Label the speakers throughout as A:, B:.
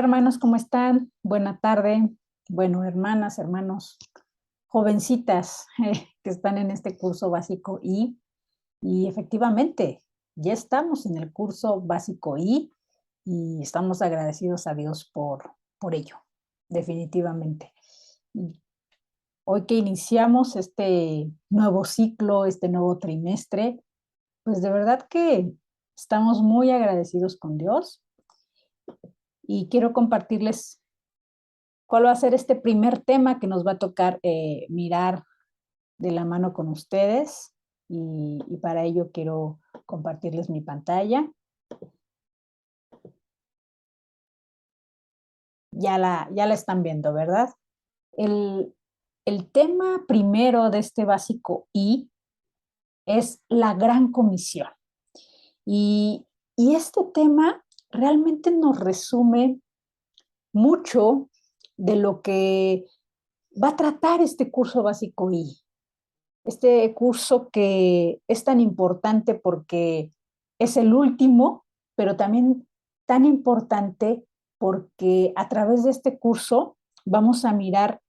A: hermanos, ¿cómo están? Buena tarde. Bueno, hermanas, hermanos, jovencitas que están en este curso básico y efectivamente, ya estamos en el curso básico y estamos agradecidos a Dios por ello, definitivamente. Y hoy que iniciamos este nuevo ciclo, este nuevo trimestre, pues de verdad que estamos muy agradecidos con Dios y quiero compartirles cuál va a ser este primer tema que nos va a tocar mirar de la mano con ustedes y para ello quiero compartirles mi pantalla. Ya la están viendo, ¿verdad? El, el tema primero de este básico I es la gran comisión. Y, y este tema realmente nos resume mucho de lo que va a tratar este curso básico I. Este curso que es tan importante porque es el último, pero también tan importante porque a través de este curso vamos a mirar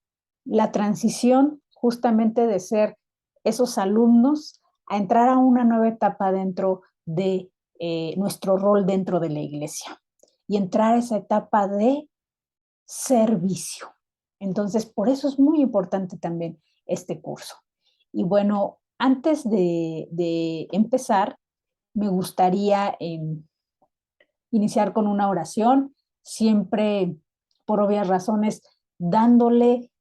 A: la transición justamente de ser esos alumnos a entrar a una nueva etapa dentro de nuestro rol dentro de la iglesia y entrar a esa etapa de servicio. Entonces, por eso es muy importante también este curso. Y bueno, antes de empezar, me gustaría iniciar con una oración, siempre por obvias razones, dándole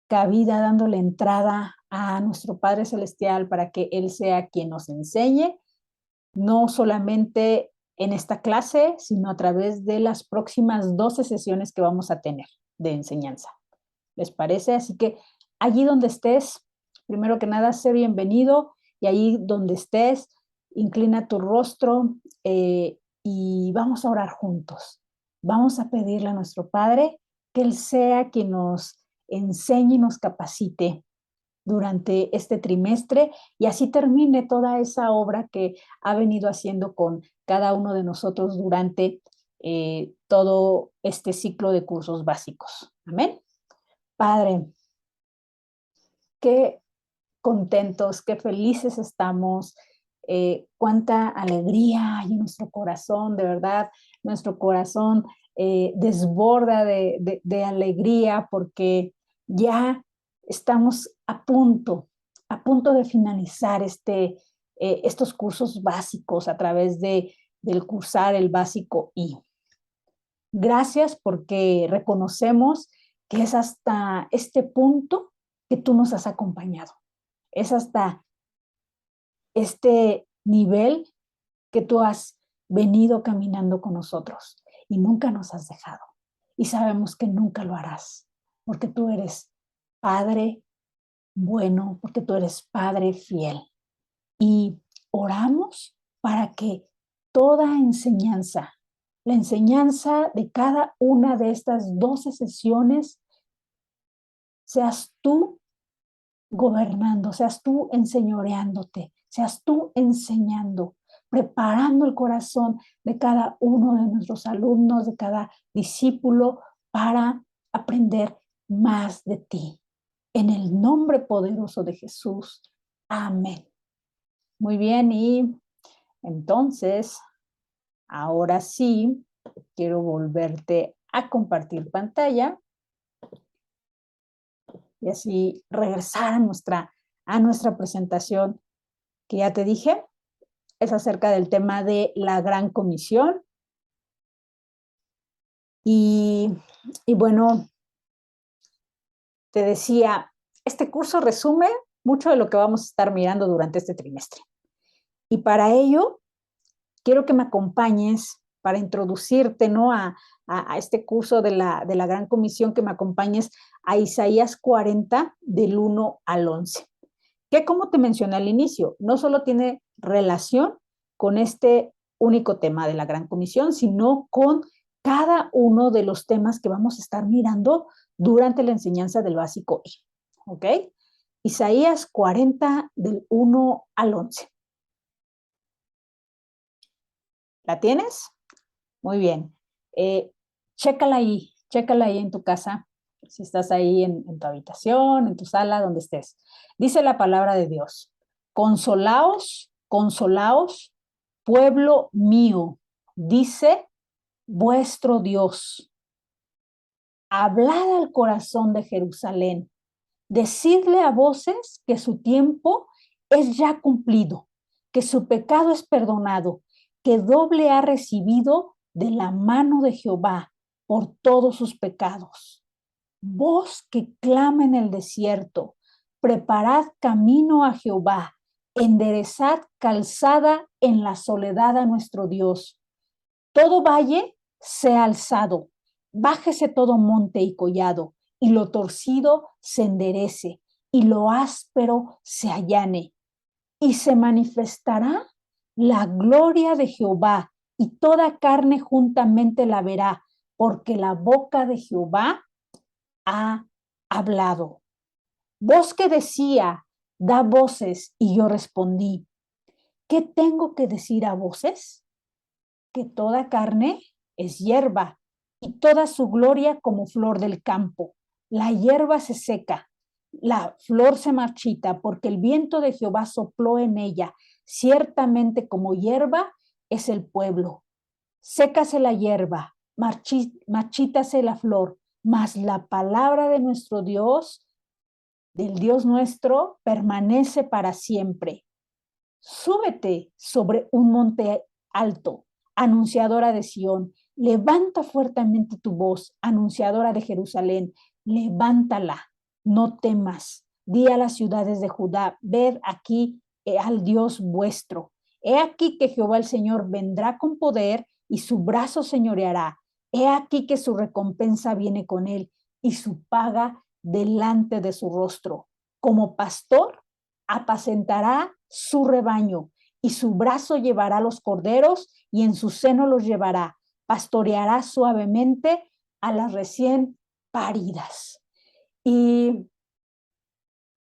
A: cabida, dándole entrada a nuestro Padre Celestial para que Él sea quien nos enseñe, no solamente en esta clase, sino a través de las próximas 12 sesiones que vamos a tener de enseñanza. ¿Les parece? Así que allí donde estés, primero que nada, sé bienvenido y allí donde estés, inclina tu rostro y vamos a orar juntos. Vamos a pedirle a nuestro Padre que Él sea quien nos enseñe y nos capacite durante este trimestre y así termine toda esa obra que ha venido haciendo con cada uno de nosotros durante todo este ciclo de cursos básicos. Amén. Padre, qué contentos, qué felices estamos, cuánta alegría hay en nuestro corazón, de verdad, nuestro corazón desborda de alegría porque ya estamos a punto de finalizar estos cursos básicos a través del cursar el básico I. Gracias porque reconocemos que es hasta este punto que tú nos has acompañado. Es hasta este nivel que tú has venido caminando con nosotros y nunca nos has dejado. Y sabemos que nunca lo harás, porque tú eres Padre bueno, porque tú eres Padre fiel. Y oramos para que toda enseñanza, la enseñanza de cada una de estas 12 sesiones, seas tú gobernando, seas tú enseñoreándote, seas tú enseñando, preparando el corazón de cada uno de nuestros alumnos, de cada discípulo, para aprender más de ti. En el nombre poderoso de Jesús. Amén. Muy bien, y entonces, ahora sí, quiero volverte a compartir pantalla y así regresar a nuestra presentación que ya te dije, es acerca del tema de la Gran Comisión. Y, y bueno, te decía, este curso resume mucho de lo que vamos a estar mirando durante este trimestre. Y para ello, quiero que me acompañes para introducirte, ¿no? a este curso de la Gran Comisión, que me acompañes a Isaías 40, del 1 al 11. Que como te mencioné al inicio, no solo tiene relación con este único tema de la Gran Comisión, sino con cada uno de los temas que vamos a estar mirando durante la enseñanza del básico I. ¿Ok? Isaías 40, del 1 al 11. ¿La tienes? Muy bien. chécala ahí en tu casa, si estás ahí en tu habitación, en tu sala, donde estés. Dice la palabra de Dios, consolaos, consolaos, pueblo mío, dice vuestro Dios. Hablad al corazón de Jerusalén, decidle a voces que su tiempo es ya cumplido, que su pecado es perdonado, que doble ha recibido de la mano de Jehová por todos sus pecados. Voz que clama en el desierto, preparad camino a Jehová, enderezad calzada en la soledad a nuestro Dios. Todo valle sea alzado, bájese todo monte y collado, y lo torcido se enderece, y lo áspero se allane, y se manifestará la gloria de Jehová, y toda carne juntamente la verá, porque la boca de Jehová ha hablado. Voz que decía, da voces, y yo respondí, ¿qué tengo que decir a voces? Que toda carne es hierba, y toda su gloria como flor del campo. La hierba se seca, la flor se marchita, porque el viento de Jehová sopló en ella. Ciertamente como hierba es el pueblo. Sécase la hierba, marchítase la flor, mas la palabra de nuestro Dios, del Dios nuestro, permanece para siempre. Súbete sobre un monte alto, anunciadora de Sión, levanta fuertemente tu voz, anunciadora de Jerusalén, levántala, no temas. Di a las ciudades de Judá, ved aquí al Dios vuestro. He aquí que Jehová el Señor vendrá con poder y su brazo señoreará. He aquí que su recompensa viene con él y su paga delante de su rostro. Como pastor, apacentará su rebaño, y su brazo llevará los corderos, y en su seno los llevará. Pastoreará suavemente a las recién paridas. Y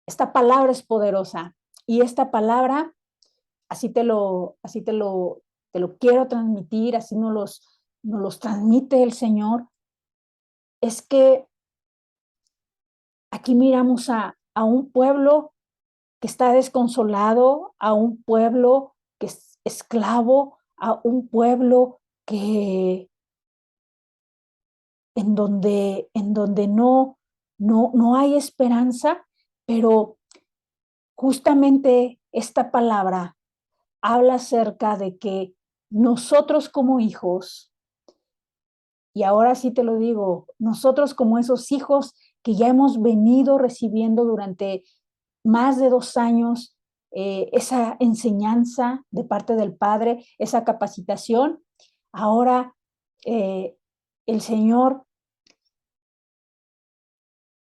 A: esta palabra es poderosa. Y esta palabra, te lo quiero transmitir, así nos los transmite el Señor. Es que aquí miramos a un pueblo que está desconsolado, a un pueblo que es esclavo, a un pueblo que en donde no hay esperanza, pero justamente esta palabra habla acerca de que nosotros como hijos, y ahora sí te lo digo, nosotros como esos hijos que ya hemos venido recibiendo durante más de 2 años esa enseñanza de parte del Padre, esa capacitación. Ahora el Señor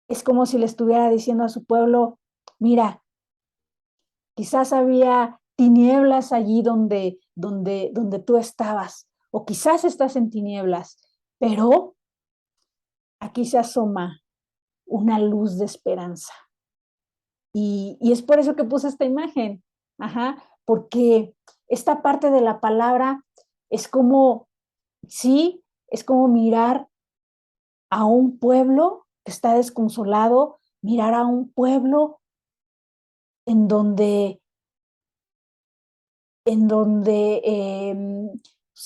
A: es como si le estuviera diciendo a su pueblo, mira, quizás había tinieblas allí donde tú estabas, o quizás estás en tinieblas, pero aquí se asoma una luz de esperanza. Y es por eso que puse esta imagen, ajá, porque esta parte de la palabra es como, sí, es como mirar a un pueblo que está desconsolado, mirar a un pueblo en donde,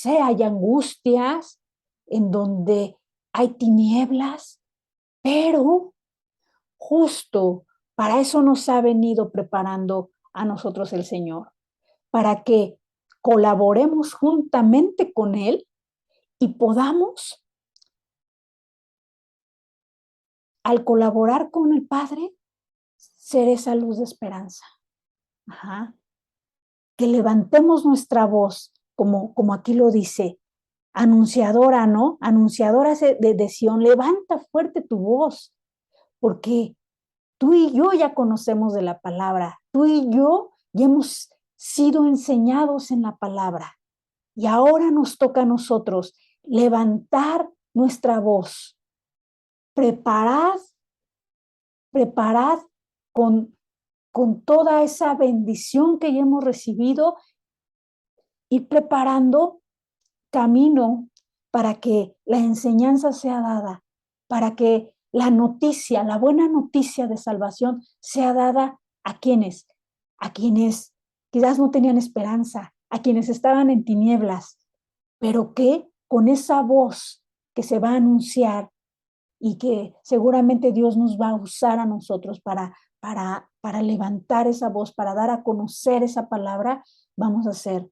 A: hay angustias, en donde hay tinieblas, pero justo para eso nos ha venido preparando a nosotros el Señor, para que colaboremos juntamente con Él y podamos, al colaborar con el Padre, ser esa luz de esperanza. Ajá. Que levantemos nuestra voz, como aquí lo dice, anunciadora, ¿no? Anunciadora de Sión, levanta fuerte tu voz, porque tú y yo ya conocemos de la palabra, tú y yo ya hemos sido enseñados en la palabra. Y ahora nos toca a nosotros levantar nuestra voz. Preparad, preparad con toda esa bendición que ya hemos recibido, ir preparando camino para que la enseñanza sea dada, para que la noticia, la buena noticia de salvación sea dada a quienes, quizás no tenían esperanza, a quienes estaban en tinieblas, pero que con esa voz que se va a anunciar y que seguramente Dios nos va a usar a nosotros para levantar esa voz, para dar a conocer esa palabra, vamos a hacer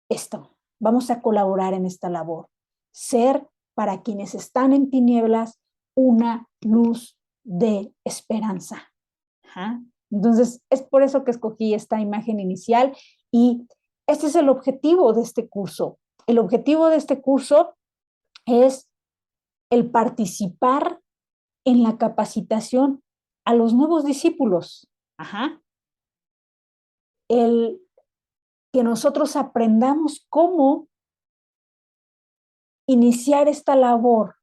A: esto, vamos a colaborar en esta labor. Ser para quienes están en tinieblas una luz de esperanza. Ajá. Entonces, es por eso que escogí esta imagen inicial y este es el objetivo de este curso. El objetivo de este curso es el participar en la capacitación a los nuevos discípulos. Ajá. El que nosotros aprendamos cómo iniciar esta labor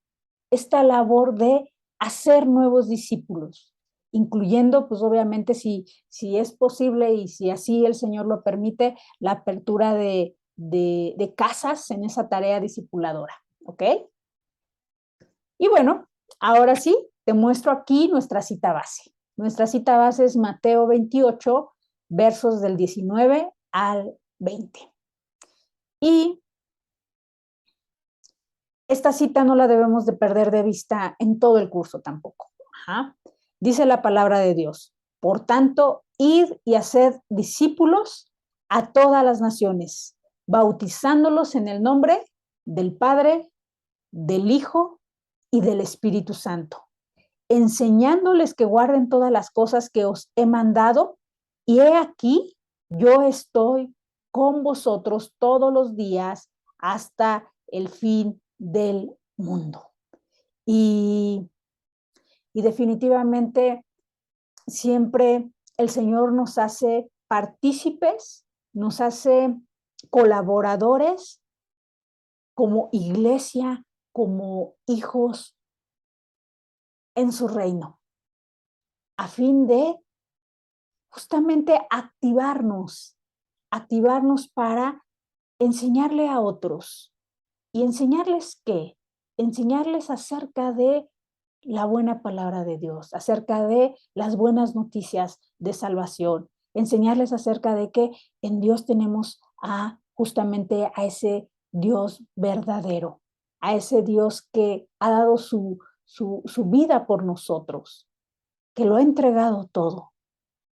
A: de hacer nuevos discípulos, incluyendo, pues obviamente, si es posible y si así el Señor lo permite, la apertura de casas en esa tarea discipuladora, ¿ok? Y bueno, ahora sí, te muestro aquí nuestra cita base. Nuestra cita base es Mateo 28, versos del 19 al 20. Y esta cita no la debemos de perder de vista en todo el curso tampoco. Ajá. Dice la palabra de Dios: por tanto, id y haced discípulos a todas las naciones, bautizándolos en el nombre del Padre, del Hijo y del Espíritu Santo, enseñándoles que guarden todas las cosas que os he mandado, y he aquí, yo estoy con vosotros todos los días hasta el fin del mundo. Y definitivamente siempre el Señor nos hace partícipes, nos hace colaboradores como iglesia, como hijos en su reino, a fin de justamente activarnos para enseñarle a otros. ¿Y enseñarles qué? Enseñarles acerca de la buena palabra de Dios, acerca de las buenas noticias de salvación, enseñarles acerca de que en Dios tenemos justamente a ese Dios verdadero, a ese Dios que ha dado su vida por nosotros, que lo ha entregado todo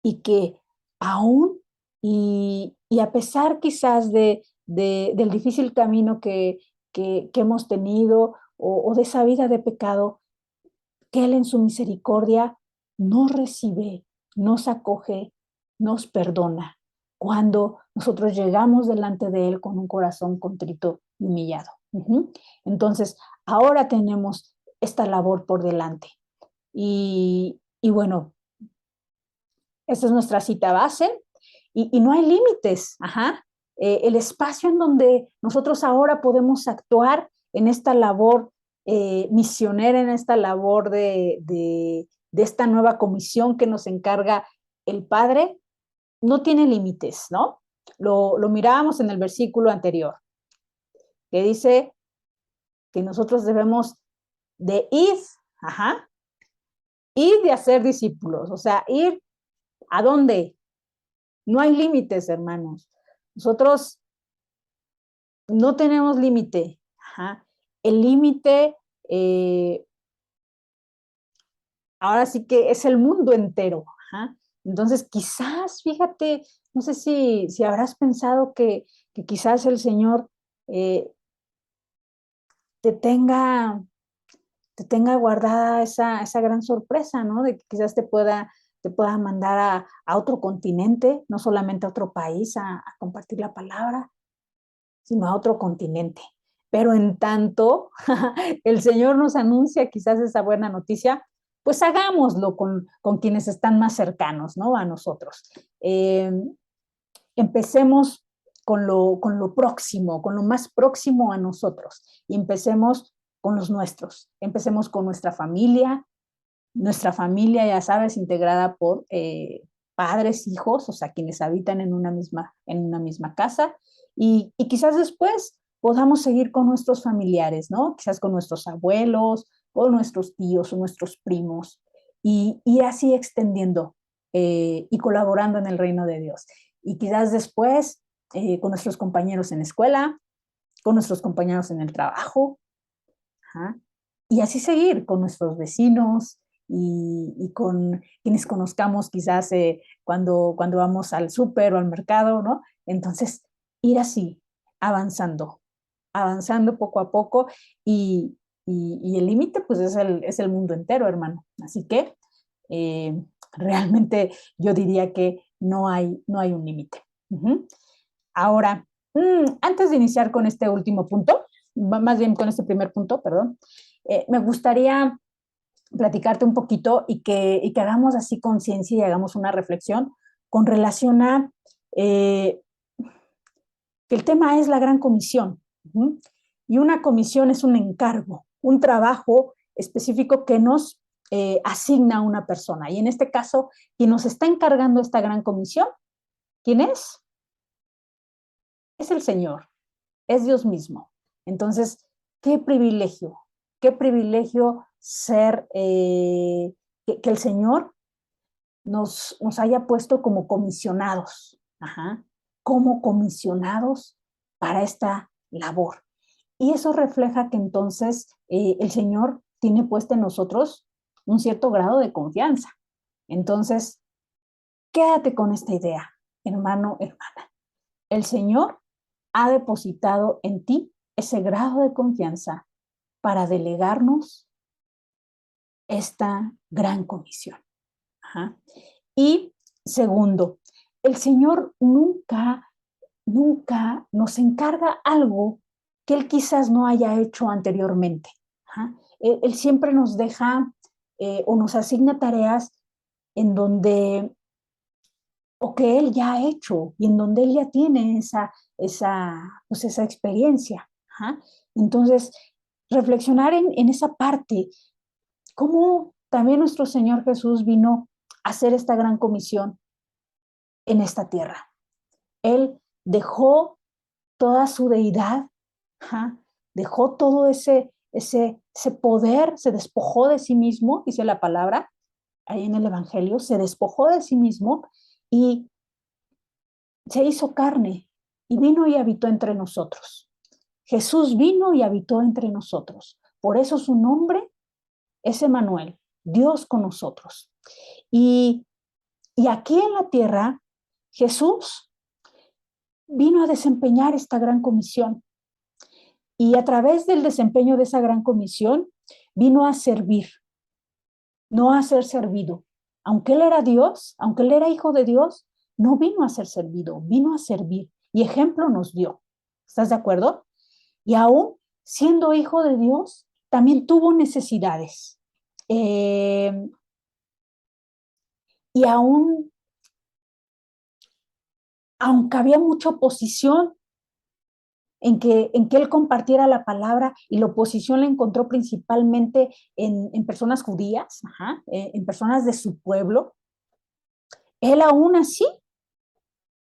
A: y que aún y a pesar quizás del difícil camino que hemos tenido o de esa vida de pecado, que Él en su misericordia nos recibe, nos acoge, nos perdona cuando nosotros llegamos delante de Él con un corazón contrito y humillado. Entonces, ahora tenemos esta labor por delante. Y bueno, esta es nuestra cita base y no hay límites. El espacio en donde nosotros ahora podemos actuar en esta labor misionera, en esta labor de esta nueva comisión que nos encarga el Padre, no tiene límites, ¿no? Lo mirábamos en el versículo anterior, que dice que nosotros debemos de ir, ir de hacer discípulos, o sea, ir ¿a dónde? No hay límites, hermanos. Nosotros no tenemos límite. El límite, ahora sí que es el mundo entero. Entonces, quizás, fíjate, no sé si habrás pensado que quizás el Señor te tenga guardada esa gran sorpresa, ¿no? De que quizás te pueda mandar a otro continente, no solamente a otro país a compartir la palabra, sino a otro continente. Pero en tanto el Señor nos anuncia quizás esa buena noticia, pues hagámoslo con quienes están más cercanos, ¿no? A nosotros. Empecemos con lo próximo, con lo más próximo a nosotros, y empecemos con los nuestros. Empecemos con nuestra familia, ya sabes, integrada por padres, hijos, o sea, quienes habitan en una misma casa, y quizás después podamos seguir con nuestros familiares, ¿no? Quizás con nuestros abuelos, o nuestros tíos, o nuestros primos, y ir así extendiendo y colaborando en el reino de Dios. Y quizás después con nuestros compañeros en la escuela, con nuestros compañeros en el trabajo, ajá, y así seguir con nuestros vecinos y con quienes conozcamos quizás cuando vamos al súper o al mercado, ¿no? Entonces, ir así, avanzando, avanzando poco a poco y, y el límite pues es el mundo entero, hermano. Así que realmente yo diría que no hay un límite. Uh-huh. Ahora, antes de iniciar con este último punto, más bien con este primer punto, perdón, me gustaría platicarte un poquito y que hagamos así conciencia y hagamos una reflexión con relación a que el tema es la gran comisión. ¿Uh? Y una comisión es un encargo, un trabajo específico que nos asigna a una persona. Y en este caso, quien nos está encargando esta gran comisión, ¿quién es? Es el Señor, es Dios mismo. Entonces, qué privilegio ser, que el Señor nos haya puesto como comisionados, ajá, como comisionados para esta labor. Y eso refleja que entonces el Señor tiene puesto en nosotros un cierto grado de confianza. Entonces, quédate con esta idea, hermano, hermana. El Señor ha depositado en ti ese grado de confianza para delegarnos esta gran comisión. Ajá. Y segundo, el Señor nunca nos encarga algo que Él quizás no haya hecho anteriormente. Ajá. Él siempre nos deja o nos asigna tareas en donde, o que Él ya ha hecho y en donde Él ya tiene pues esa experiencia. Ajá. Entonces, reflexionar en esa parte, cómo también nuestro Señor Jesús vino a hacer esta gran comisión en esta tierra. Él dejó toda su deidad, ajá, dejó todo ese poder, se despojó de sí mismo, dice la palabra, ahí en el Evangelio, se despojó de sí mismo y se hizo carne y vino y habitó entre nosotros. Jesús vino y habitó entre nosotros. Por eso su nombre es Emmanuel, Dios con nosotros. Y, y aquí en la tierra, Jesús vino a desempeñar esta gran comisión. Y a través del desempeño de esa gran comisión, vino a servir, no a ser servido. Aunque Él era Dios, aunque Él era hijo de Dios, no vino a ser servido, vino a servir. Y ejemplo nos dio. ¿Estás de acuerdo? Y aún siendo hijo de Dios, también tuvo necesidades. Y aún, aunque había mucha oposición en que él compartiera la palabra, y la oposición la encontró principalmente en personas judías, ajá, en personas de su pueblo, él aún así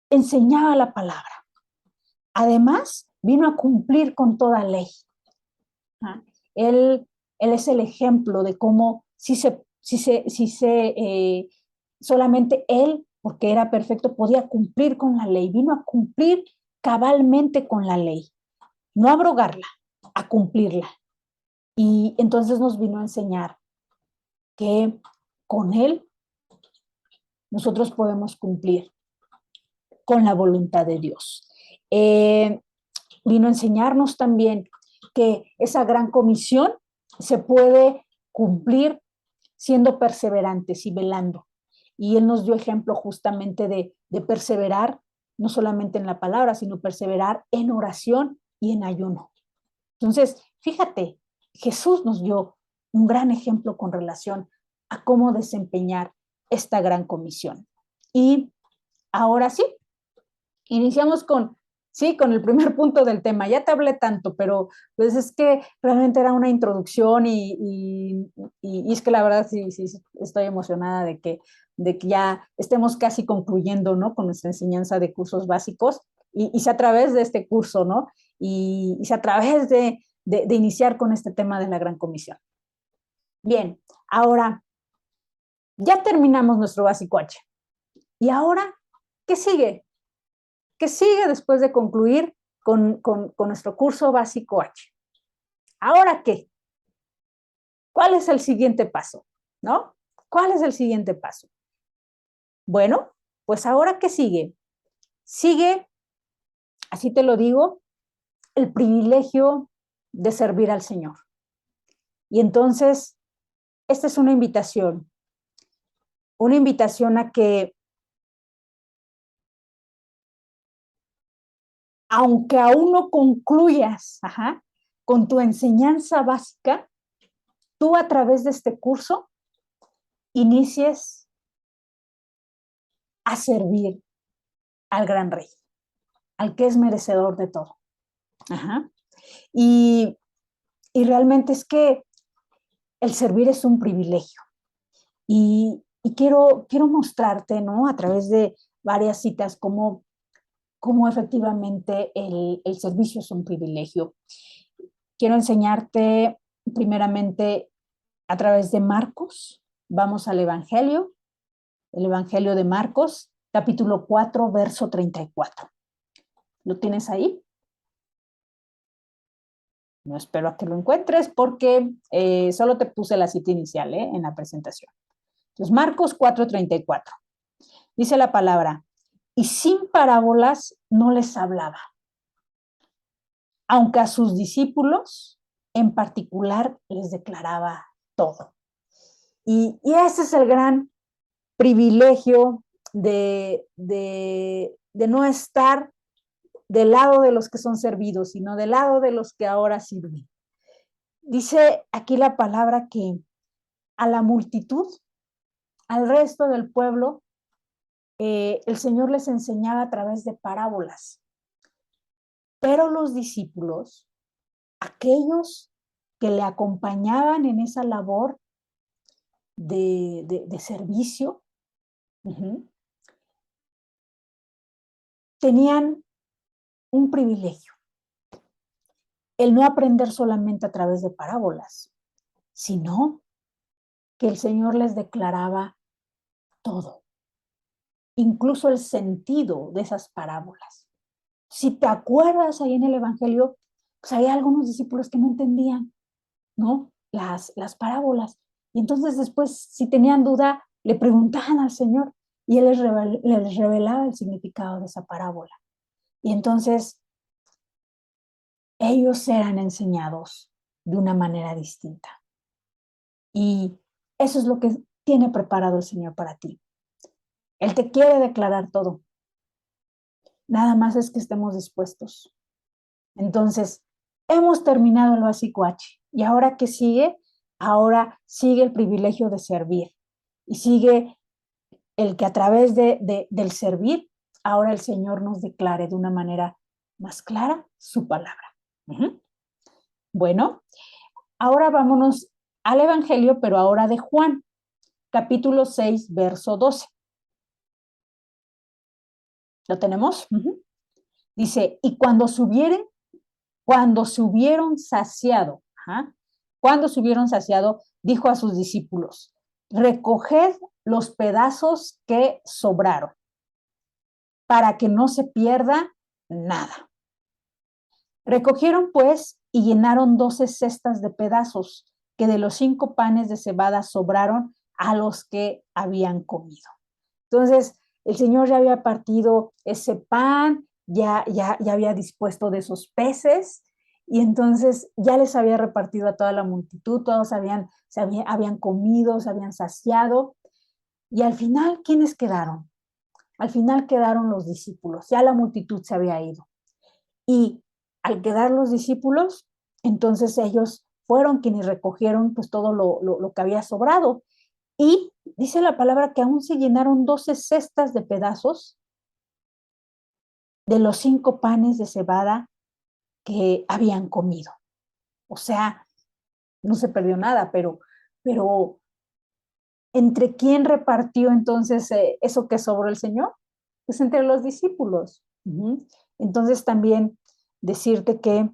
A: enseñaba la palabra. Además, vino a cumplir con toda ley. Ajá. Él es el ejemplo de cómo solamente él, porque era perfecto, podía cumplir con la ley. Vino a cumplir cabalmente con la ley, no abrogarla, a cumplirla. Y entonces nos vino a enseñar que con Él nosotros podemos cumplir con la voluntad de Dios. Vino a enseñarnos también que esa gran comisión se puede cumplir siendo perseverantes y velando. Y Él nos dio ejemplo justamente de perseverar, no solamente en la palabra, sino perseverar en oración y en ayuno. Entonces, fíjate, Jesús nos dio un gran ejemplo con relación a cómo desempeñar esta gran comisión. Y ahora sí, iniciamos con el primer punto del tema. Ya te hablé tanto, pero pues es que realmente era una introducción y es que la verdad sí estoy emocionada de que ya estemos casi concluyendo, ¿no? Con nuestra enseñanza de cursos básicos y sea a través de este curso, ¿no? y a través de iniciar con este tema de la Gran Comisión. Bien, ahora ya terminamos nuestro básico H. ¿Y ahora qué sigue? ¿Qué sigue después de concluir con nuestro curso básico H? ¿Ahora qué? ¿Cuál es el siguiente paso? ¿No? ¿Cuál es el siguiente paso? Bueno, pues ahora ¿qué sigue? Sigue, así te lo digo, el privilegio de servir al Señor. Y entonces, esta es una invitación a que, aunque aún no concluyas con tu enseñanza básica, tú a través de este curso inicies a servir al gran rey, al que es merecedor de todo. Ajá. Y realmente es que el servir es un privilegio. Y quiero mostrarte, ¿no? A través de varias citas cómo efectivamente el servicio es un privilegio. Quiero enseñarte primeramente a través de Marcos. Vamos al Evangelio, el Evangelio de Marcos, capítulo 4, verso 34. ¿Lo tienes ahí? No espero a que lo encuentres porque solo te puse la cita inicial en la presentación. Entonces, Marcos 4:34. Dice la palabra, y sin parábolas no les hablaba, aunque a sus discípulos en particular les declaraba todo. Y ese es el gran privilegio de no estar del lado de los que son servidos, sino del lado de los que ahora sirven. Dice aquí la palabra que a la multitud, al resto del pueblo, el Señor les enseñaba a través de parábolas. Pero los discípulos, aquellos que le acompañaban en esa labor de servicio, tenían un privilegio, el no aprender solamente a través de parábolas, sino que el Señor les declaraba todo, incluso el sentido de esas parábolas. Si te acuerdas ahí en el Evangelio, pues había algunos discípulos que no entendían, ¿no? Las parábolas. Y entonces después, si tenían duda, le preguntaban al Señor y Él les revelaba el significado de esa parábola. Y entonces ellos eran enseñados de una manera distinta. Y eso es lo que tiene preparado el Señor para ti. Él te quiere declarar todo. Nada más es que estemos dispuestos. Entonces, hemos terminado el básico H. ¿Y ahora qué sigue? Ahora sigue el privilegio de servir. Y sigue el que a través del servir, ahora el Señor nos declare de una manera más clara su palabra. Bueno, ahora vámonos al Evangelio, pero ahora de Juan, capítulo 6, verso 12. ¿Lo tenemos? Dice, y cuando se hubieron saciado, dijo a sus discípulos, recoged los pedazos que sobraron, para que no se pierda nada. Recogieron pues y llenaron 12 cestas de pedazos, que de los 5 panes de cebada sobraron a los que habían comido. Entonces, el Señor ya había partido ese pan, ya había dispuesto de esos peces, y entonces ya les había repartido a toda la multitud, todos habían comido, se habían saciado, y al final, ¿quiénes quedaron? Al final quedaron los discípulos, ya la multitud se había ido. Y al quedar los discípulos, entonces ellos fueron quienes recogieron pues todo lo que había sobrado. Y dice la palabra que aún se llenaron 12 cestas de pedazos de los 5 panes de cebada que habían comido. O sea, no se perdió nada, pero ¿entre quién repartió entonces eso que sobró el Señor? Pues entre los discípulos. Entonces también decirte que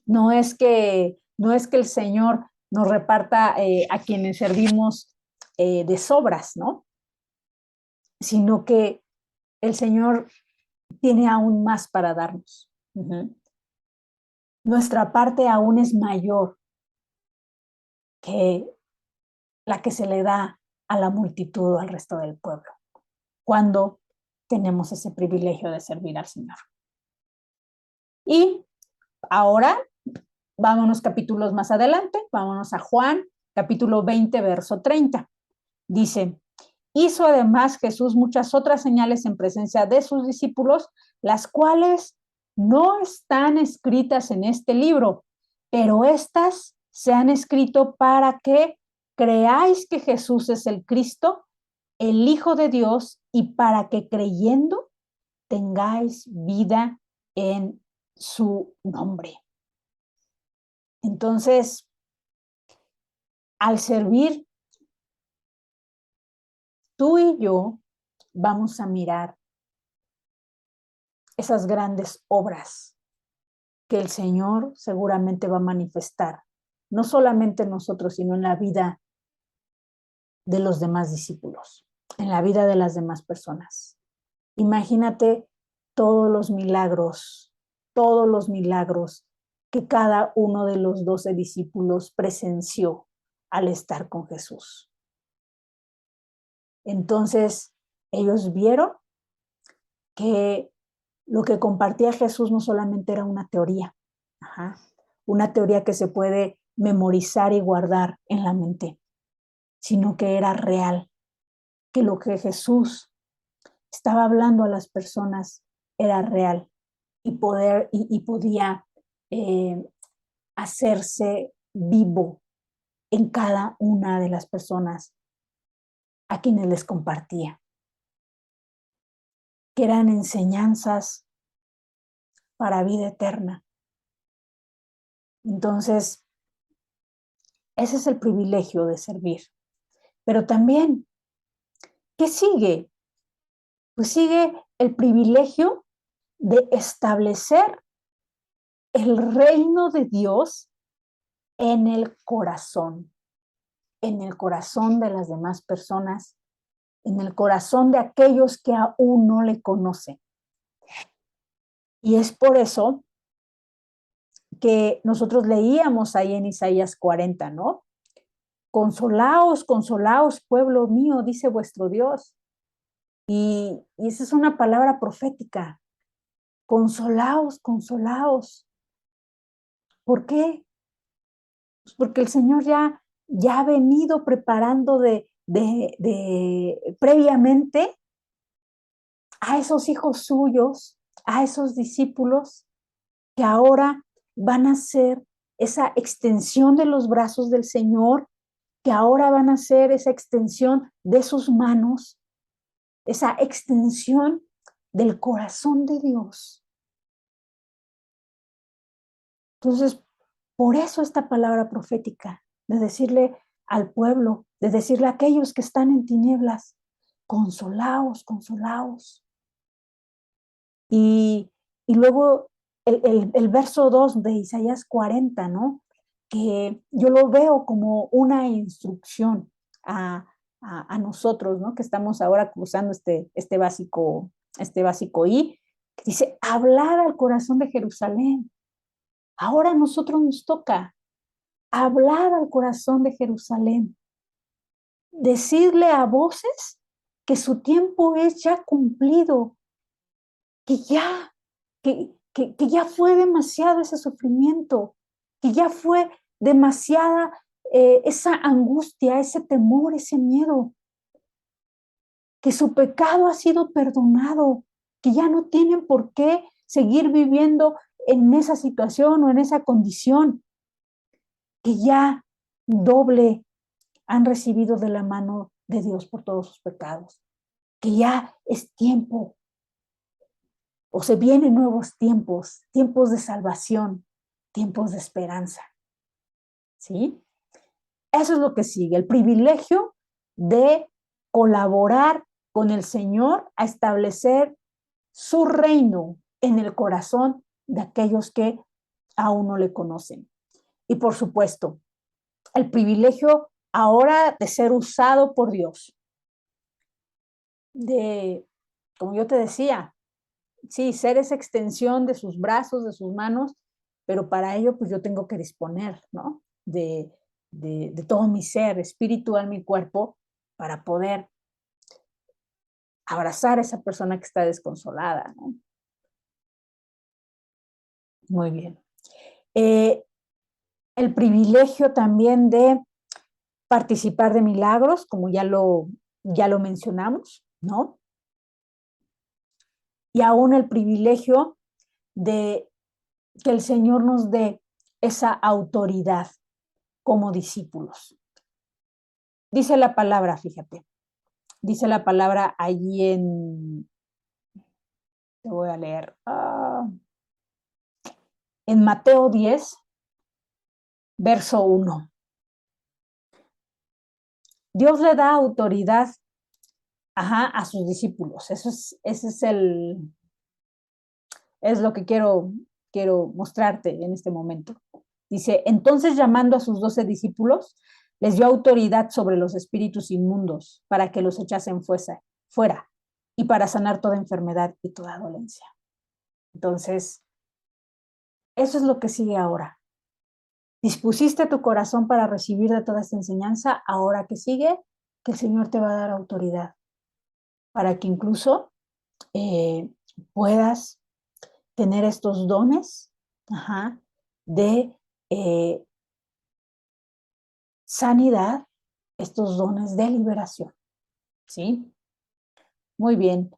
A: no es que el Señor nos reparta a quienes servimos de sobras, ¿no? Sino que el Señor tiene aún más para darnos. Nuestra parte aún es mayor que la que se le da a la multitud o al resto del pueblo, cuando tenemos ese privilegio de servir al Señor. Y ahora, vámonos capítulos más adelante, vámonos a Juan, capítulo 20, verso 30. Dice, hizo además Jesús muchas otras señales en presencia de sus discípulos, las cuales no están escritas en este libro, pero estas se han escrito para que creáis que Jesús es el Cristo, el Hijo de Dios, y para que creyendo tengáis vida en su nombre. Entonces, al servir, tú y yo vamos a mirar esas grandes obras que el Señor seguramente va a manifestar, no solamente en nosotros, sino en la vida de los demás discípulos, en la vida de las demás personas. Imagínate todos los milagros que cada uno de los 12 discípulos presenció al estar con Jesús. Entonces, ellos vieron que lo que compartía Jesús no solamente era una teoría, una teoría que se puede memorizar y guardar en la mente, sino que era real, que lo que Jesús estaba hablando a las personas era real y podía hacerse vivo en cada una de las personas a quienes les compartía, que eran enseñanzas para vida eterna. Entonces, ese es el privilegio de servir. Pero también, ¿qué sigue? Pues sigue el privilegio de establecer el reino de Dios en el corazón de las demás personas, en el corazón de aquellos que aún no le conocen. Y es por eso que nosotros leíamos ahí en Isaías 40, ¿no? Consolaos, consolaos, pueblo mío, dice vuestro Dios. Y esa es una palabra profética. Consolaos, consolaos. ¿Por qué? Pues porque el Señor ya ha venido preparando previamente a esos hijos suyos, a esos discípulos que ahora van a ser esa extensión de los brazos del Señor, que ahora van a ser esa extensión de sus manos, esa extensión del corazón de Dios. Entonces, por eso esta palabra profética, de decirle al pueblo, de decirle a aquellos que están en tinieblas, consolaos, consolaos. Y luego el verso 2 de Isaías 40, ¿no? Que yo lo veo como una instrucción a nosotros, ¿no? Que estamos ahora cruzando este básico I, que dice, hablar al corazón de Jerusalén. Ahora a nosotros nos toca hablar al corazón de Jerusalén, decirle a voces que su tiempo es ya cumplido, que ya fue demasiado ese sufrimiento, que ya fue demasiada esa angustia, ese temor, ese miedo, que su pecado ha sido perdonado, que ya no tienen por qué seguir viviendo en esa situación o en esa condición, que ya doble han recibido de la mano de Dios por todos sus pecados, que ya es tiempo, o se vienen nuevos tiempos, tiempos de salvación, tiempos de esperanza. ¿Sí? Eso es lo que sigue, el privilegio de colaborar con el Señor a establecer su reino en el corazón de aquellos que aún no le conocen. Y por supuesto, el privilegio ahora de ser usado por Dios, de, como yo te decía, sí, ser esa extensión de sus brazos, de sus manos, pero para ello pues yo tengo que disponer, ¿no? De todo mi ser, espíritu, alma y cuerpo, para poder abrazar a esa persona que está desconsolada, ¿no? Muy bien. Eh, el privilegio también de participar de milagros, como ya lo mencionamos, ¿no? Y aún el privilegio de que el Señor nos dé esa autoridad como discípulos. Dice la palabra, fíjate, dice la palabra allí te voy a leer, en Mateo 10, verso 1. Dios le da autoridad, ajá, a sus discípulos. Ese es lo que quiero mostrarte en este momento. Dice, entonces llamando a sus 12 discípulos, les dio autoridad sobre los espíritus inmundos para que los echasen fuera y para sanar toda enfermedad y toda dolencia. Entonces, eso es lo que sigue ahora. Dispusiste tu corazón para recibir de toda esta enseñanza, ahora que sigue, que el Señor te va a dar autoridad para que incluso eh, puedas tener estos dones, ajá, de eh, sanidad, estos dones de liberación, ¿sí? Muy bien.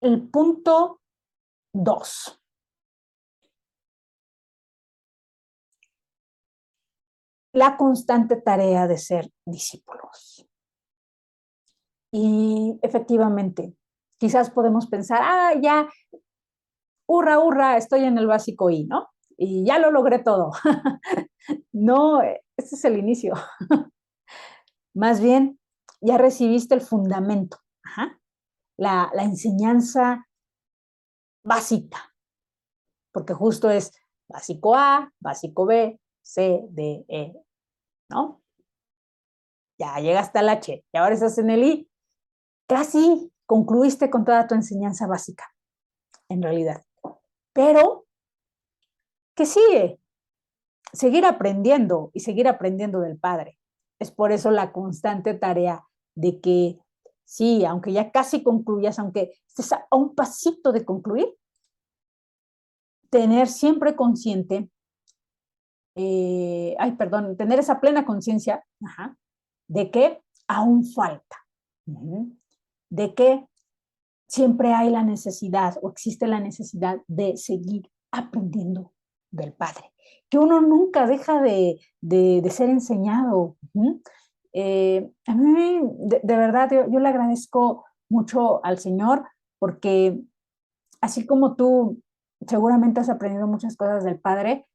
A: El punto 2. La constante tarea de ser discípulos. Y efectivamente, quizás podemos pensar, ya, hurra, hurra, estoy en el básico I, ¿no? Y ya lo logré todo. No, ese es el inicio. Más bien, ya recibiste el fundamento, ajá, la enseñanza básica, porque justo es básico A, básico B, C, D, E, ¿no? Ya llegaste al H y ahora estás en el I. Casi concluiste con toda tu enseñanza básica, en realidad. Pero, ¿qué sigue? Seguir aprendiendo y seguir aprendiendo del Padre. Es por eso la constante tarea de que, sí, aunque ya casi concluyas, aunque estés a un pasito de concluir, tener siempre consciente, tener esa plena conciencia de que aún falta, de que siempre hay la necesidad o existe la necesidad de seguir aprendiendo del Padre, que uno nunca deja de ser enseñado. A mí, de verdad, yo le agradezco mucho al Señor porque así como tú seguramente has aprendido muchas cosas del Padre,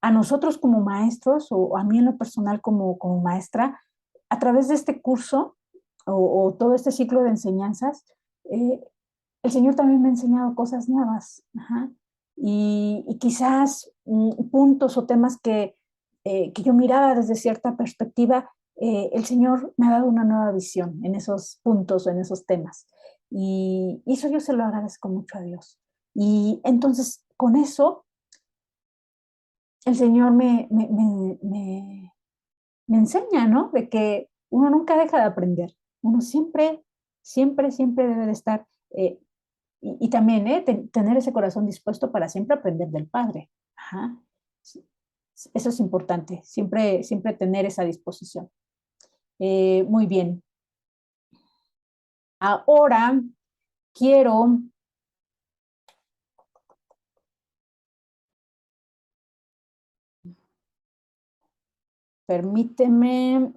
A: a nosotros como maestros o a mí en lo personal como maestra, a través de este curso o todo este ciclo de enseñanzas, eh, el Señor también me ha enseñado cosas nuevas. Ajá. Y quizás puntos o temas que yo miraba desde cierta perspectiva, el Señor me ha dado una nueva visión en esos puntos o en esos temas. Y eso yo se lo agradezco mucho a Dios. Y entonces, con eso, el Señor me enseña, ¿no? De que uno nunca deja de aprender. Uno siempre, siempre, siempre debe de estar y también tener ese corazón dispuesto para siempre aprender del Padre. Ajá. Eso es importante, siempre, siempre tener esa disposición. Muy bien. Ahora quiero, permíteme,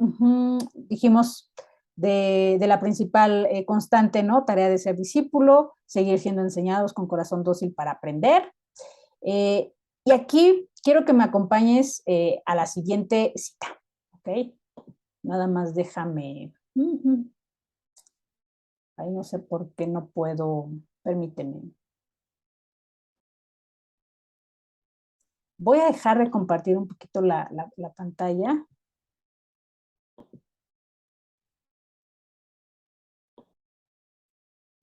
A: dijimos de la principal constante, ¿no? Tarea de ser discípulo, seguir siendo enseñados con corazón dócil para aprender. Eh, y aquí quiero que me acompañes a la siguiente cita, ¿ok? Nada más déjame. Ahí no sé por qué no puedo. Permíteme. Voy a dejar de compartir un poquito la pantalla.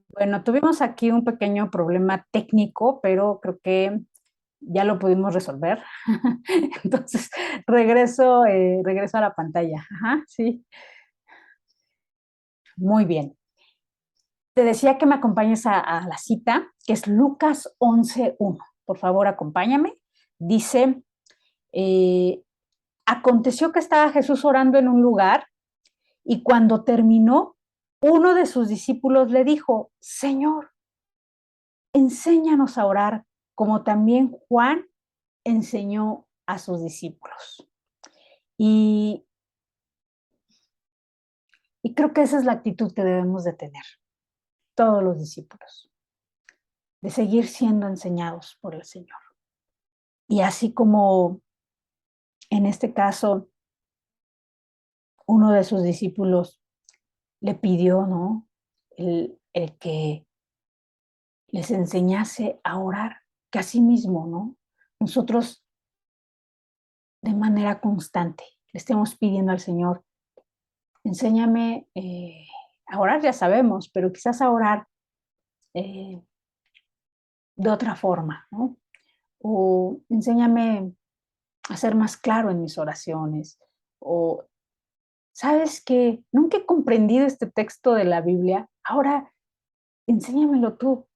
A: Bueno, tuvimos aquí un pequeño problema técnico, pero creo que ya lo pudimos resolver. Entonces, regreso a la pantalla. Ajá, sí, muy bien. Te decía que me acompañes a la cita, que es Lucas 11:1. Por favor, acompáñame. Dice, eh, aconteció que estaba Jesús orando en un lugar y cuando terminó, uno de sus discípulos le dijo, Señor, enséñanos a orar como también Juan enseñó a sus discípulos. Y, y creo que esa es la actitud que debemos de tener, todos los discípulos, de seguir siendo enseñados por el Señor. Y así como en este caso, uno de sus discípulos le pidió, ¿no? El que les enseñase a orar, que así mismo, ¿no? Nosotros de manera constante le estemos pidiendo al Señor, enséñame a orar, ya sabemos, pero quizás a orar eh, de otra forma, ¿no? O enséñame a ser más claro en mis oraciones. O, ¿sabes qué? Nunca he comprendido este texto de la Biblia, ahora enséñamelo tú.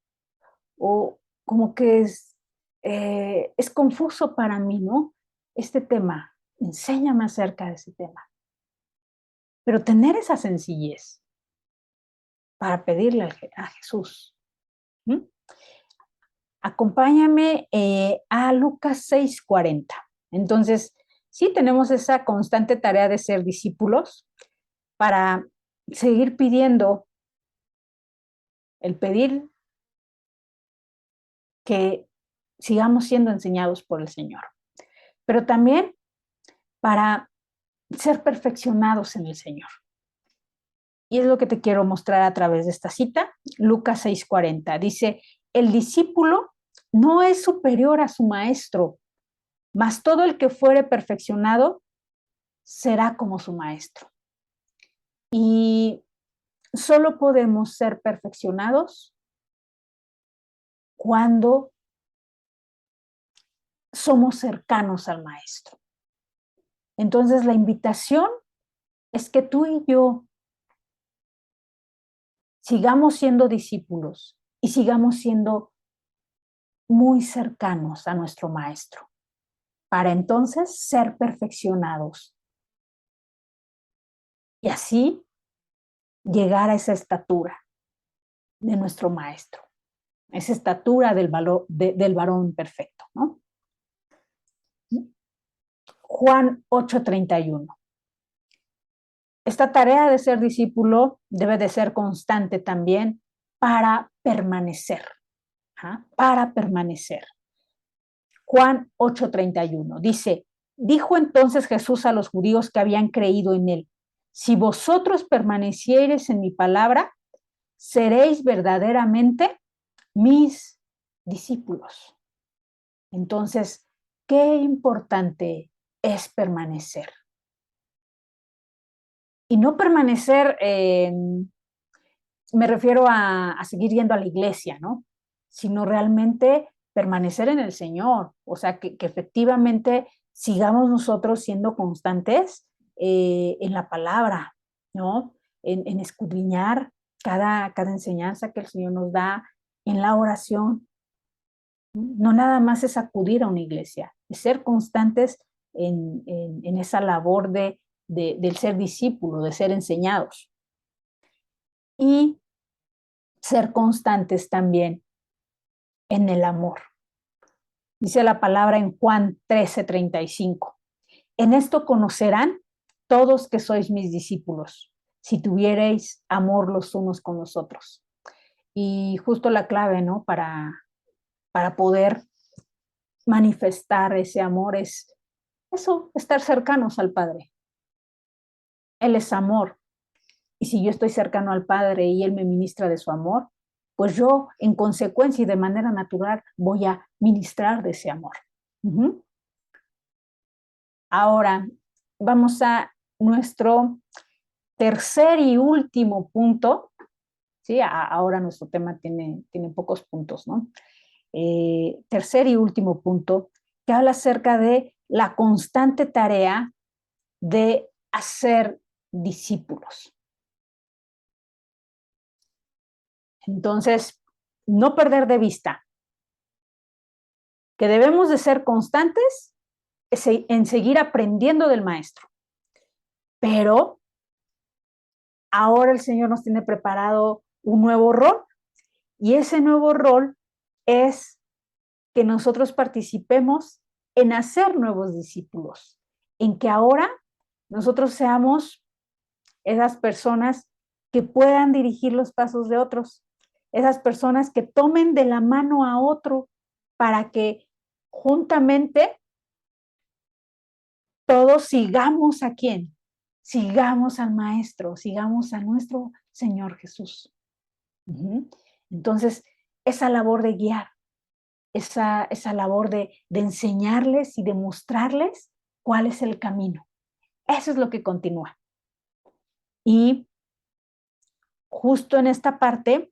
A: O como que es confuso para mí, ¿no? Este tema, enséñame acerca de ese tema. Pero tener esa sencillez para pedirle a Jesús. ¿Mm? Acompáñame a Lucas 6:40. Entonces, sí tenemos esa constante tarea de ser discípulos para seguir pidiendo, el pedir que sigamos siendo enseñados por el Señor, pero también para ser perfeccionados en el Señor. Y es lo que te quiero mostrar a través de esta cita, Lucas 6:40. Dice, el discípulo no es superior a su maestro, mas todo el que fuere perfeccionado será como su maestro. Y solo podemos ser perfeccionados cuando somos cercanos al maestro. Entonces la invitación es que tú y yo sigamos siendo discípulos y sigamos siendo muy cercanos a nuestro maestro, para entonces ser perfeccionados y así llegar a esa estatura de nuestro maestro, esa estatura del varón perfecto, ¿no? Juan 8:31. Esta tarea de ser discípulo debe de ser constante también para permanecer, ¿ah? Para permanecer. Juan 8:31 dice, dijo entonces Jesús a los judíos que habían creído en él, si vosotros permaneciereis en mi palabra, seréis verdaderamente mis discípulos. Entonces, qué importante es permanecer. Y no permanecer, me refiero a seguir yendo a la iglesia, ¿no? Sino realmente permanecer en el Señor. O sea, que efectivamente sigamos nosotros siendo constantes en la palabra, ¿no? En escudriñar cada enseñanza que el Señor nos da, en la oración. No nada más es acudir a una iglesia, es ser constantes en esa labor del ser discípulo, de ser enseñados. Y ser constantes también en el amor. Dice la palabra en Juan 13:35. En esto conocerán todos que sois mis discípulos, si tuviereis amor los unos con los otros. Y justo la clave, ¿no? Para poder manifestar ese amor es eso, estar cercanos al Padre. Él es amor. Y si yo estoy cercano al Padre y Él me ministra de su amor, pues yo, en consecuencia y de manera natural, voy a ministrar de ese amor. Uh-huh. Ahora, vamos a nuestro tercer y último punto, ¿sí? Ahora nuestro tema tiene pocos puntos, ¿no? Tercer y último punto, que habla acerca de la constante tarea de hacer discípulos. Entonces, no perder de vista que debemos de ser constantes en seguir aprendiendo del maestro. Pero ahora el Señor nos tiene preparado un nuevo rol, y ese nuevo rol es que nosotros participemos en hacer nuevos discípulos, en que ahora nosotros seamos esas personas que puedan dirigir los pasos de otros, esas personas que tomen de la mano a otro para que juntamente todos sigamos ¿a quién? Sigamos al Maestro, sigamos a nuestro Señor Jesús. Entonces, esa labor de guiar, esa labor de enseñarles y de mostrarles cuál es el camino. Eso es lo que continúa. Y justo en esta parte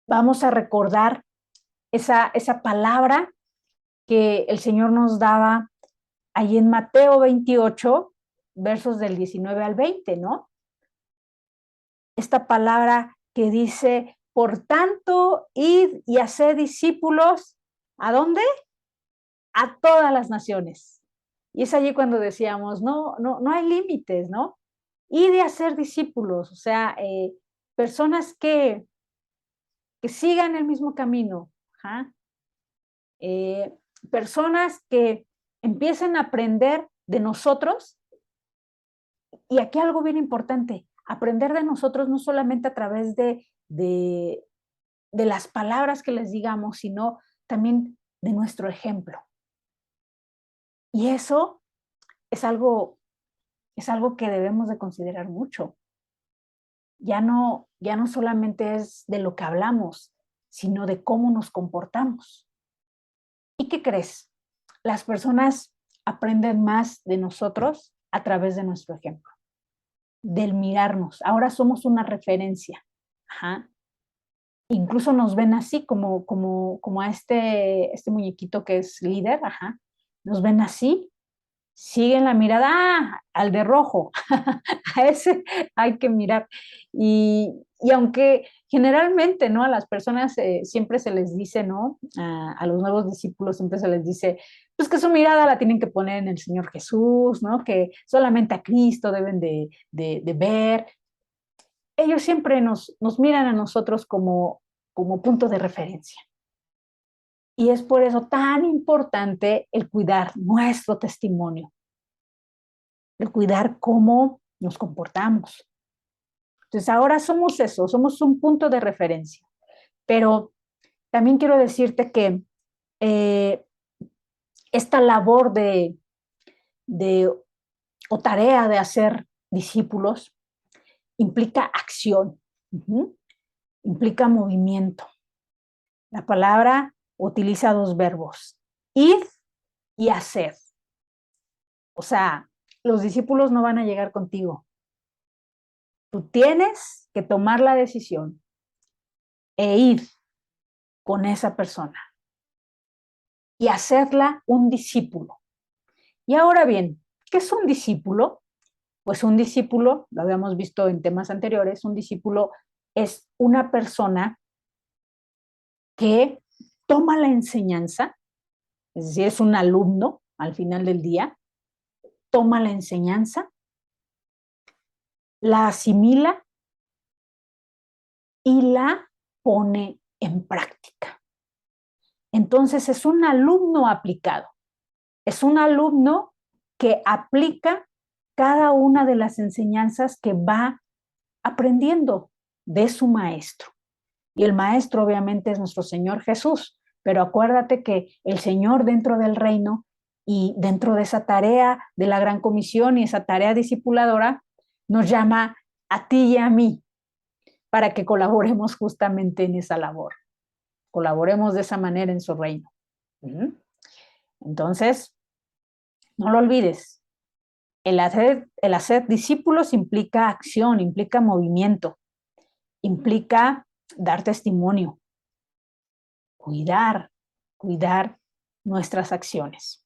A: vamos a recordar esa palabra que el Señor nos daba ahí en Mateo 28, versos del 19 al 20, ¿no? Esta palabra que dice, por tanto, id y haced discípulos, ¿a dónde? A todas las naciones. Y es allí cuando decíamos, no hay límites, ¿no? Id y hacer discípulos, o sea, personas que sigan el mismo camino, personas que empiecen a aprender de nosotros. Y aquí algo bien importante, aprender de nosotros no solamente a través de las palabras que les digamos, sino también de nuestro ejemplo. Y eso es algo que debemos de considerar mucho. Ya no solamente es de lo que hablamos, sino de cómo nos comportamos. ¿Y qué crees? Las personas aprenden más de nosotros a través de nuestro ejemplo, del mirarnos. Ahora somos una referencia. Incluso nos ven así como a este muñequito que es líder, nos ven así, siguen la mirada, al de rojo, a ese hay que mirar. Y aunque generalmente, ¿no? A las personas siempre se les dice, ¿no? A los nuevos discípulos siempre se les dice, pues que su mirada la tienen que poner en el Señor Jesús, ¿no? Que solamente a Cristo deben de ver. Ellos siempre nos miran a nosotros como punto de referencia. Y es por eso tan importante el cuidar nuestro testimonio, el cuidar cómo nos comportamos. Entonces ahora somos eso, somos un punto de referencia. Pero también quiero decirte que esta labor o tarea de hacer discípulos implica acción, implica movimiento. La palabra utiliza dos verbos, id y hacer. O sea, los discípulos no van a llegar contigo. Tú tienes que tomar la decisión e ir con esa persona y hacerla un discípulo. Y ahora bien, ¿qué es un discípulo? Pues un discípulo, lo habíamos visto en temas anteriores, un discípulo es una persona que toma la enseñanza, es decir, es un alumno al final del día, toma la enseñanza, la asimila y la pone en práctica. Entonces es un alumno aplicado, es un alumno que aplica cada una de las enseñanzas que va aprendiendo de su maestro. Y el maestro obviamente es nuestro Señor Jesús, pero acuérdate que el Señor dentro del reino y dentro de esa tarea de la gran comisión y esa tarea discipuladora nos llama a ti y a mí para que colaboremos justamente en esa labor. Colaboremos de esa manera en su reino. Entonces, No lo olvides. El hacer discípulos implica acción, implica movimiento, implica dar testimonio, cuidar nuestras acciones.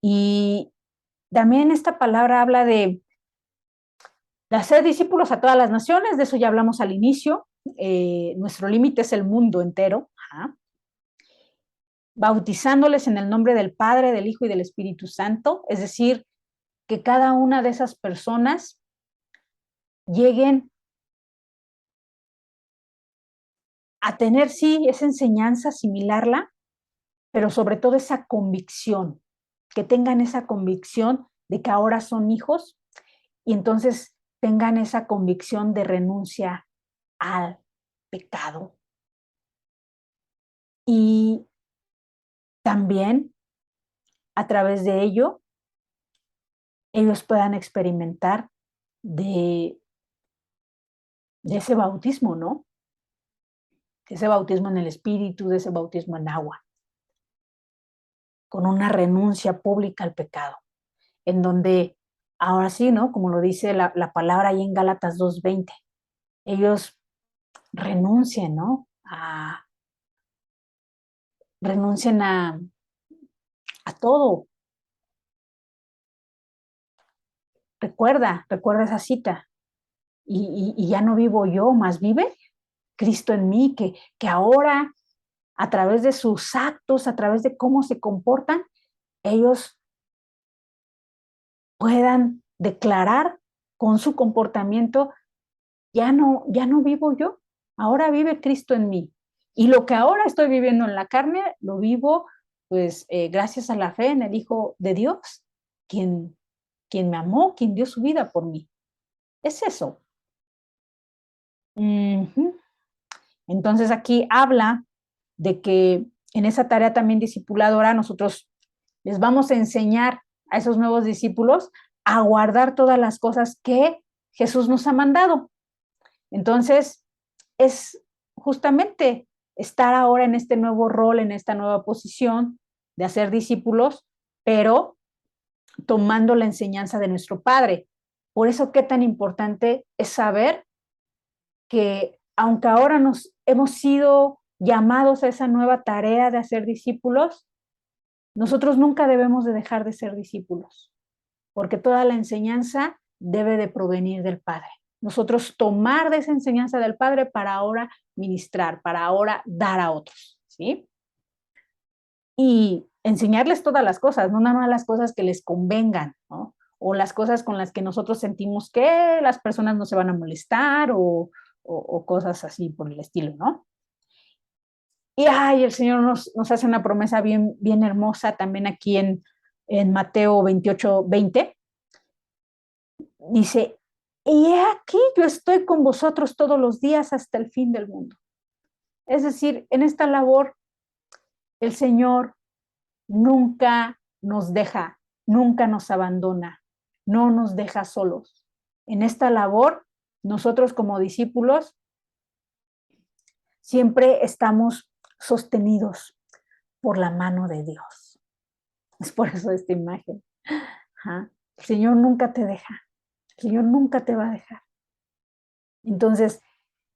A: Y también esta palabra habla de hacer discípulos a todas las naciones, de eso ya hablamos al inicio. Nuestro límite es el mundo entero. Ajá. Bautizándoles en el nombre del Padre, del Hijo y del Espíritu Santo, es decir, que cada una de esas personas lleguen a tener, sí, esa enseñanza, asimilarla, pero sobre todo esa convicción, que tengan esa convicción de que ahora son hijos y entonces tengan esa convicción de renuncia al pecado. Y también a través de ello, ellos puedan experimentar de ese bautismo, ¿no? De ese bautismo en el Espíritu, de ese bautismo en agua, con una renuncia pública al pecado, en donde ahora sí, ¿no? Como lo dice la palabra ahí en Gálatas 2:20, ellos renuncien, ¿no? Renuncien a todo. Recuerda esa cita. Y ya no vivo yo, más vive Cristo en mí, que ahora a través de sus actos, a través de cómo se comportan, ellos puedan declarar con su comportamiento, ya no vivo yo, ahora vive Cristo en mí. Y lo que ahora estoy viviendo en la carne, lo vivo pues gracias a la fe en el Hijo de Dios, quien me amó, quien dio su vida por mí. Es eso. Entonces aquí habla de que en esa tarea también discipuladora nosotros les vamos a enseñar a esos nuevos discípulos a guardar todas las cosas que Jesús nos ha mandado. Entonces, es justamente estar ahora en este nuevo rol, en esta nueva posición de hacer discípulos, pero tomando la enseñanza de nuestro Padre. Por eso, qué tan importante es saber que aunque ahora nos hemos sido llamados a esa nueva tarea de hacer discípulos, nosotros nunca debemos de dejar de ser discípulos, porque toda la enseñanza debe de provenir del Padre. Nosotros tomar de esa enseñanza del Padre para ahora ministrar, para ahora dar a otros, ¿sí? Y enseñarles todas las cosas, no nada más las cosas que les convengan, ¿no? O las cosas con las que nosotros sentimos que las personas no se van a molestar o cosas así por el estilo, ¿no? Y ay, el Señor nos hace una promesa bien, bien hermosa también aquí en Mateo 28:20. Dice, y he aquí yo estoy con vosotros todos los días hasta el fin del mundo. Es decir, en esta labor el Señor nunca nos deja, nunca nos abandona, no nos deja solos. En esta labor, nosotros como discípulos siempre estamos sostenidos por la mano de Dios. Es por eso esta imagen. Ajá. El Señor nunca te deja, el Señor nunca te va a dejar. Entonces,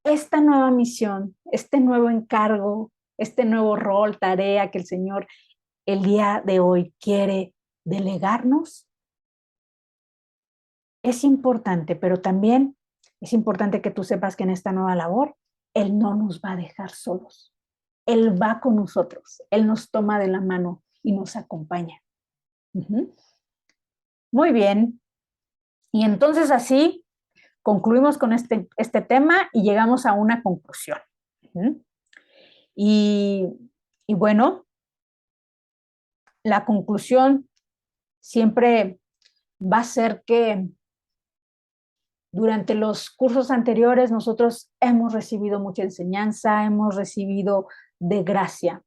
A: esta nueva misión, este nuevo encargo, este nuevo rol, tarea que el Señor el día de hoy quiere delegarnos, es importante, pero también es importante que tú sepas que en esta nueva labor, Él no nos va a dejar solos. Él va con nosotros, Él nos toma de la mano y nos acompaña. Muy bien. Y entonces así concluimos con este tema y llegamos a una conclusión. Y, y bueno, la conclusión siempre va a ser que durante los cursos anteriores nosotros hemos recibido mucha enseñanza, hemos recibido de gracia.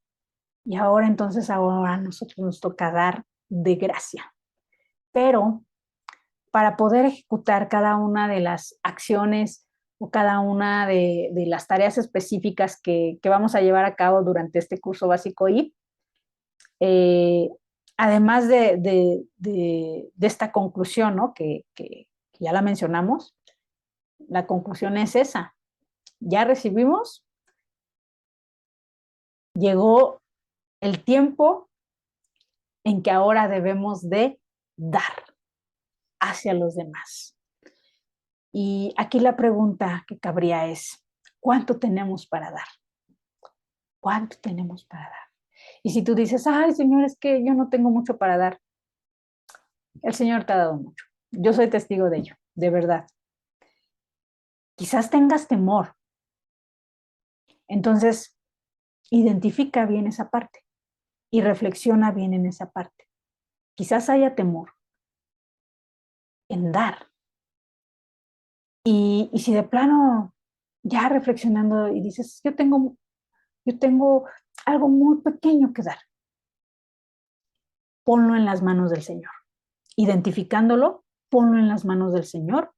A: Y ahora entonces, ahora a nosotros nos toca dar de gracia. Pero para poder ejecutar cada una de las acciones o cada una de las tareas específicas que vamos a llevar a cabo durante este curso básico I, además de esta conclusión, ¿no? Que ya la mencionamos, la conclusión es esa. Ya recibimos, llegó el tiempo en que ahora debemos de dar hacia los demás. Y aquí la pregunta que cabría es, ¿cuánto tenemos para dar? ¿Cuánto tenemos para dar? Y si tú dices, ay, Señor, es que yo no tengo mucho para dar, el Señor te ha dado mucho. Yo soy testigo de ello, de verdad. Quizás tengas temor. Entonces, identifica bien esa parte y reflexiona bien en esa parte. Quizás haya temor en dar. Y si de plano, ya reflexionando y dices, yo tengo algo muy pequeño que dar, ponlo en las manos del Señor. Identificándolo, ponlo en las manos del Señor.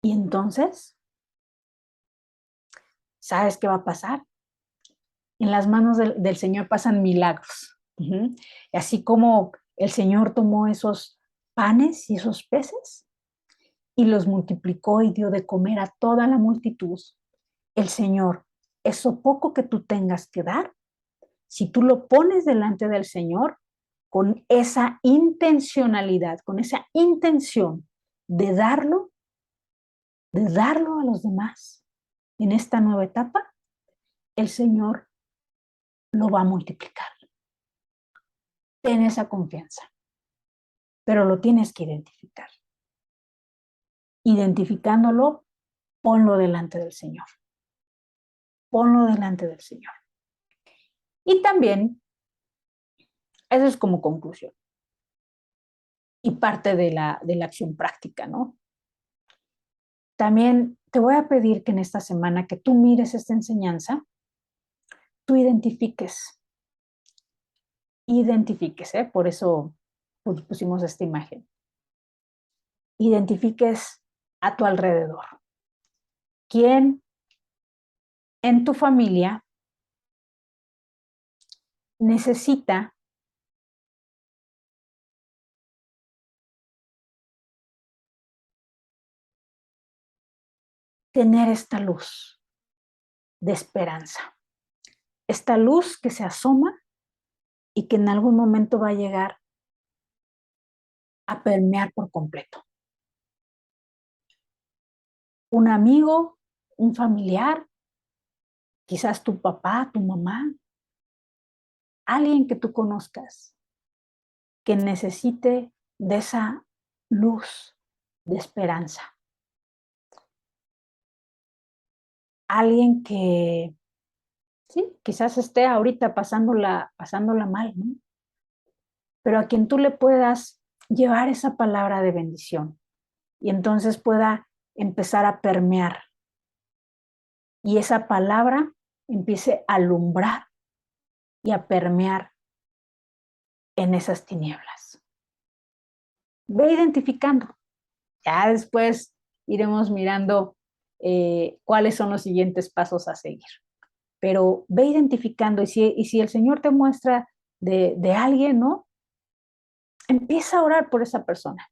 A: Y entonces, ¿sabes qué va a pasar? En las manos del Señor pasan milagros. Y así como el Señor tomó esos panes y esos peces y los multiplicó y dio de comer a toda la multitud, el Señor, eso poco que tú tengas que dar, si tú lo pones delante del Señor con esa intencionalidad, con esa intención de darlo a los demás en esta nueva etapa, el Señor lo va a multiplicar. Ten esa confianza, pero lo tienes que identificar. Identificándolo, ponlo delante del Señor. Ponlo delante del Señor. Y también, eso es como conclusión y parte de la acción práctica, ¿no? También te voy a pedir que en esta semana que tú mires esta enseñanza, tú identifiques, por eso pusimos esta imagen, identifiques a tu alrededor. ¿Quién en tu familia necesita tener esta luz de esperanza? Esta luz que se asoma y que en algún momento va a llegar a permear por completo. Un amigo, un familiar, quizás tu papá, tu mamá, alguien que tú conozcas que necesite de esa luz de esperanza. Alguien que, sí, quizás esté ahorita pasándola mal, ¿no? Pero a quien tú le puedas llevar esa palabra de bendición y entonces pueda empezar a permear y esa palabra empiece a alumbrar y a permear en esas tinieblas. Ve identificando. Ya después iremos mirando cuáles son los siguientes pasos a seguir. Pero ve identificando y si el Señor te muestra de alguien, ¿no? Empieza a orar por esa persona.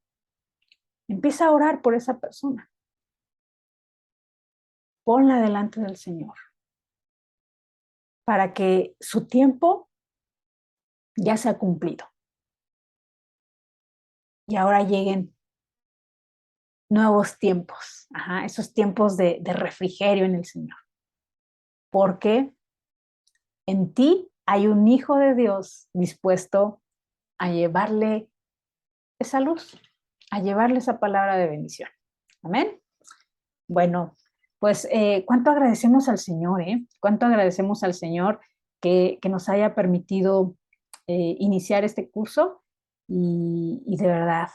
A: Empieza a orar por esa persona. Ponla delante del Señor para que su tiempo ya se ha cumplido. Y ahora lleguen nuevos tiempos, esos tiempos de refrigerio en el Señor. Porque en ti hay un hijo de Dios dispuesto a llevarle esa luz, a llevarle esa palabra de bendición. Amén. Bueno, pues cuánto agradecemos al Señor, cuánto agradecemos al Señor que nos haya permitido iniciar este curso y de verdad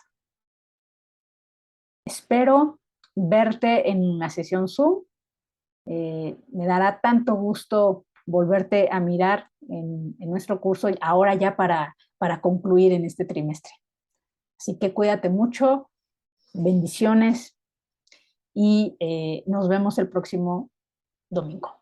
A: espero verte en la sesión Zoom. Me dará tanto gusto volverte a mirar en nuestro curso ahora ya para concluir en este trimestre. Así que cuídate mucho, bendiciones y nos vemos el próximo domingo.